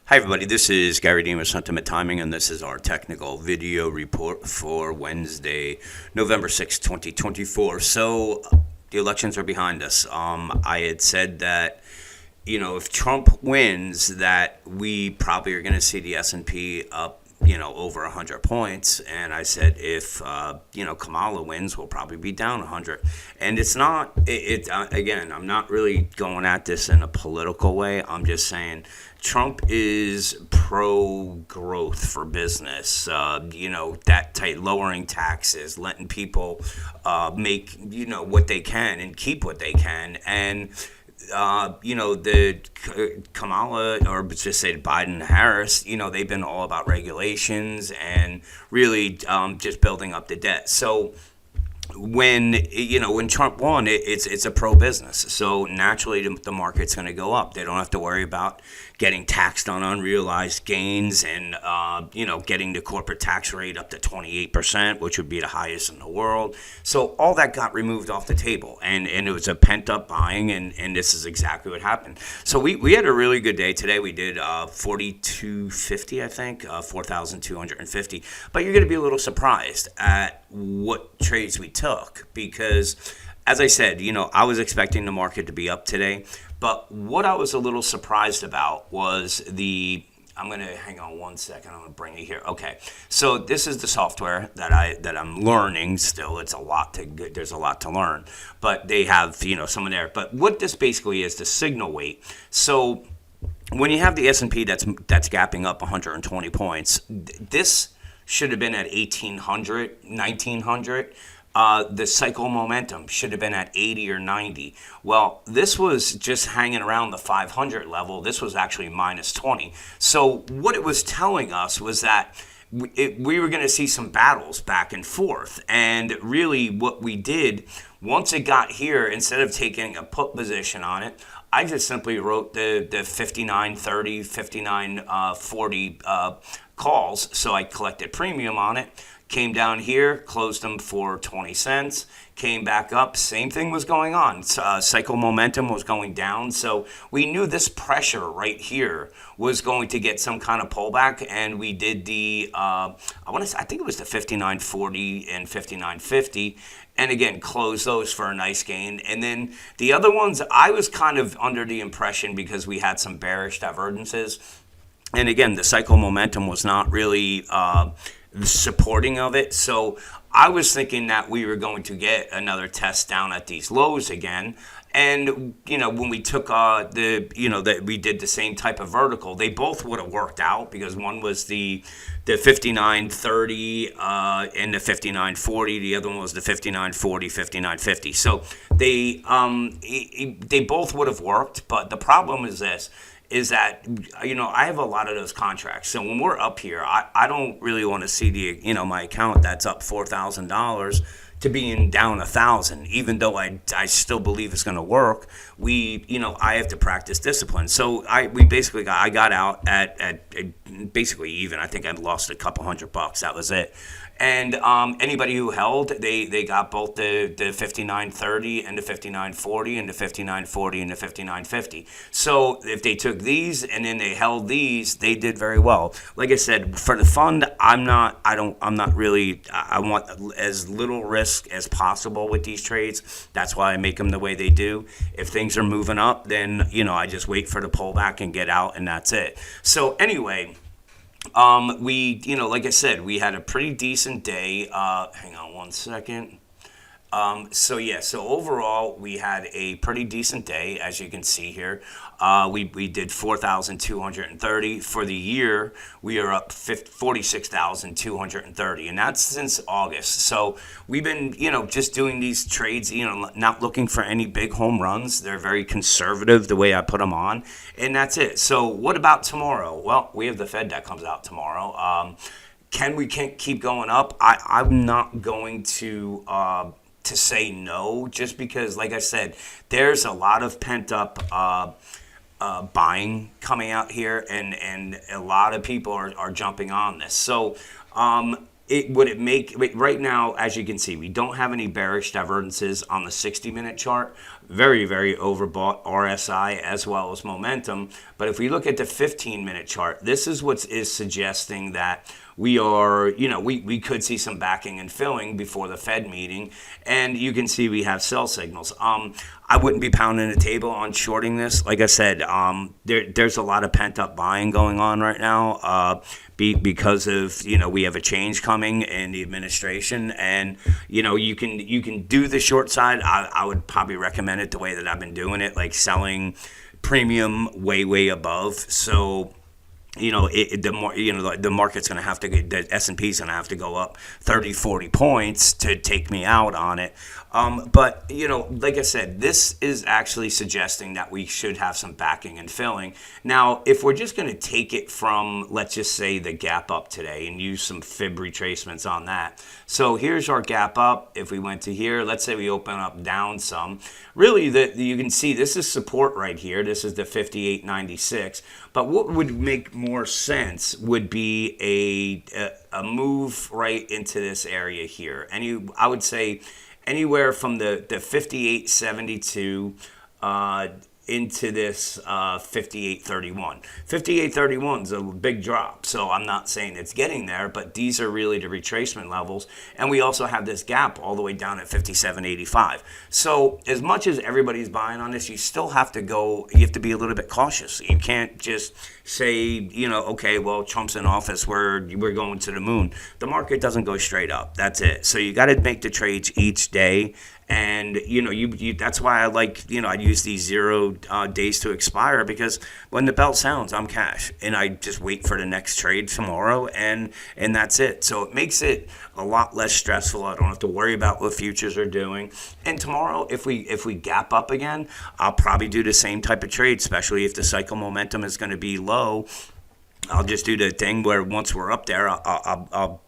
Hi, everybody. This is Gary Dean with Sentiment Timing, and this is our technical video report for Wednesday, November 6th, 2024. So, the elections are behind us. I had said that, if Trump wins, that we probably are going to see the S&P up, over 100 points. And I said if, Kamala wins, we'll probably be down 100. And it's not, again, I'm not really going at this in a political way. I'm just saying Trump is pro-growth for business, that tight, lowering taxes, letting people make, what they can and keep what they can. And the Kamala, or just say Biden, Harris, they've been all about regulations and really just building up the debt. So when Trump won, it's a pro business. So naturally, the market's going to go up. They don't have to worry about getting taxed on unrealized gains and getting the corporate tax rate up to 28%, which would be the highest in the world. So all that got removed off the table, and it was a pent up buying, and this is exactly what happened. So we had a really good day today. We did 4,250, I think, 4,250. But you're going to be a little surprised at what trades we took because, as I said, I was expecting the market to be up today. But what I was a little surprised about was I'm going to hang on one second. I'm going to bring it here. Okay. So this is the software that I'm learning still. There's a lot to learn, but they have, some of there. But what this basically is, the signal weight. So when you have the S&P that's gapping up 120 points, this should have been at 1,800, 1,900. The cycle momentum should have been at 80 or 90. Well, this was just hanging around the 500 level. This was actually minus 20. So what it was telling us was that we were going to see some battles back and forth. And really what we did, once it got here, instead of taking a put position on it, I just simply wrote the 59.30, 59.40 calls. So I collected premium on it. Came down here, closed them for 20 cents, came back up. Same thing was going on. Cycle momentum was going down. So we knew this pressure right here was going to get some kind of pullback. And we did I think it was the 59.40 and 59.50. And again, close those for a nice gain. And then the other ones, I was kind of under the impression because we had some bearish divergences. And again, the cycle momentum was not really supporting of it. So I was thinking that we were going to get another test down at these lows again. And, when we took that we did the same type of vertical, they both would have worked out because one was the 59.30 and the 59.40. The other one was the 59.40, 59.50. So they both would have worked. But the problem is this. Is that, I have a lot of those contracts. So when we're up here, I don't really want to see my account that's up $4,000 to being down 1,000, even though I still believe it's going to work. I have to practice discipline. So I got out at basically even. I think I lost a couple $100. That was it. And anybody who held, they got both the 59.30 and the 59.40 and the 59.40 and the 59.50. So if they took these and then they held these, they did very well. Like I said, for the fund, I want as little risk as possible with these trades. That's why I make them the way they do. If things are moving up, then, I just wait for the pullback and get out, and that's it. So anyway, like I said, we had a pretty decent day. Hang on one second. So overall, we had a pretty decent day, as you can see here. We did 4,230. For the year, we are up 46,230, and that's since August. So we've been, just doing these trades, not looking for any big home runs. They're very conservative the way I put them on, and that's it. So what about tomorrow? Well, we have the Fed that comes out tomorrow. Can we keep going up? I'm not going to say no, just because, like I said, there's a lot of pent up buying coming out here, and a lot of people are jumping on this. So right now, as you can see, we don't have any bearish divergences on the 60-minute chart. very overbought RSI as well as momentum. But if we look at the 15-minute chart, this is what is suggesting that we are, we could see some backing and filling before the Fed meeting. And you can see we have sell signals. I wouldn't be pounding the table on shorting this. Like I said, there's a lot of pent-up buying going on right now because of, we have a change coming in the administration. And, you can do the short side. I would probably recommend it the way that I've been doing it, like selling premium way above. So the market's going to have to get, the S&P's going to have to go up 30, 40 points to take me out on it. But, like I said, this is actually suggesting that we should have some backing and filling. Now, if we're just going to take it from, let's just say, the gap up today and use some fib retracements on that. So here's our gap up. If we went to here, let's say we open up down some. Really, you can see this is support right here. This is the 58.96. But what would make more sense would be a move right into this area here. I would say anywhere from the 58.72 into this 58.31. 58.31 is a big drop, so I'm not saying it's getting there, but these are really the retracement levels. And we also have this gap all the way down at 57.85. So as much as everybody's buying on this, you still have to you have to be a little bit cautious. You can't just say, okay, well, Trump's in office, we're going to the moon. The market doesn't go straight up. That's it. So you got to make the trades each day. And, that's why I like, I use these 0 days to expire, because when the bell sounds, I'm cash. And I just wait for the next trade tomorrow, and that's it. So it makes it a lot less stressful. I don't have to worry about what futures are doing. And tomorrow, if we gap up again, I'll probably do the same type of trade, especially if the cycle momentum is going to be low. I'll just do the thing where once we're up there, I'll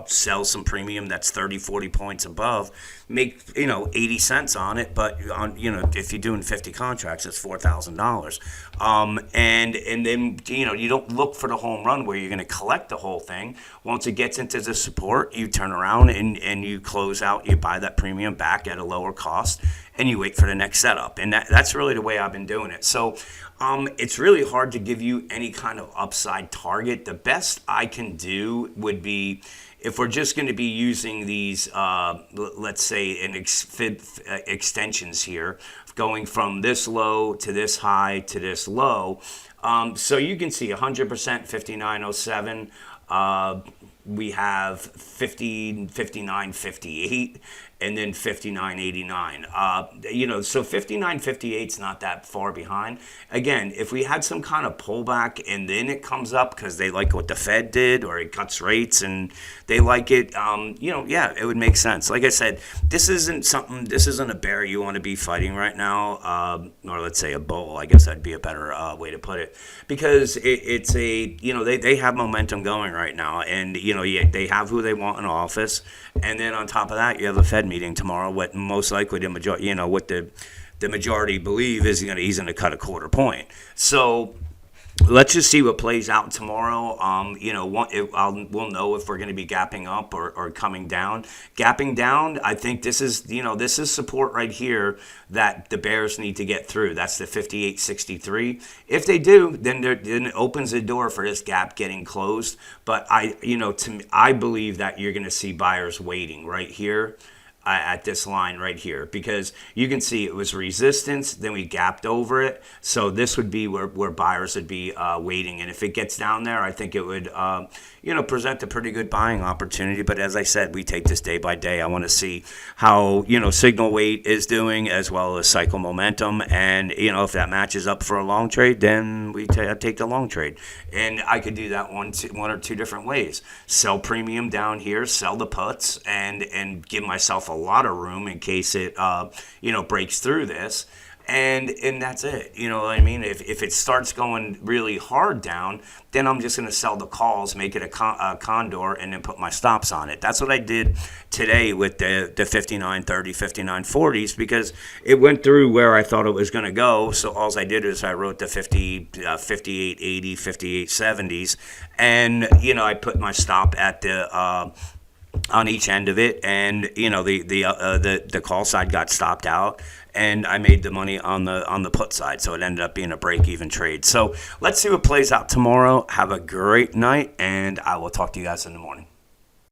sell some premium that's 30, 40 points above, make 80 cents on it. But if you're doing 50 contracts, it's $4,000. And then you don't look for the home run where you're going to collect the whole thing. Once it gets into the support, you turn around and you close out. You buy that premium back at a lower cost, and you wait for the next setup. And that's really the way I've been doing it. So it's really hard to give you any kind of upside target. The best I can do would be, if we're just going to be using these, let's say, extensions here, going from this low to this high to this low. So you can see 100%, 59.07. We have 59.58, and then 59.89. So 59.58 is not that far behind. Again, if we had some kind of pullback and then it comes up because they like what the Fed did, or it cuts rates and they like it, it would make sense. Like I said, this isn't a bear you want to be fighting right now, or let's say a bull. I guess that'd be a better way to put it, because it's they have momentum going right now, and they have who they want in office, and then on top of that, you have a Fed meeting tomorrow. What most likely the majority, what the majority believe is he's going to cut a quarter point. So let's just see what plays out tomorrow. We'll know if we're going to be gapping up or coming down. Gapping down, I think this is support right here that the bears need to get through. That's the 58.63. If they do, then it opens the door for this gap getting closed. But I believe that you're going to see buyers waiting right here at this line right here, because you can see it was resistance, then we gapped over it. So this would be where buyers would be waiting. And if it gets down there, I think it would present a pretty good buying opportunity. But as I said, we take this day by day. I want to see how signal weight is doing, as well as cycle momentum. And if that matches up for a long trade, then I take the long trade. And I could do that one or two different ways. Sell premium down here, sell the puts, and give myself a lot of room in case it breaks through this. And that's it. You know what I mean? If it starts going really hard down, then I'm just going to sell the calls, make it a condor, and then put my stops on it. That's what I did today with the 59.30, 59.40s, because it went through where I thought it was going to go. So all I did is I wrote the 58.80, 58.70s, and I put my stop at the on each end of it, and the call side got stopped out. and I made the money on the put side. So it ended up being a break-even trade. So let's see what plays out tomorrow. Have a great night, and I will talk to you guys in the morning.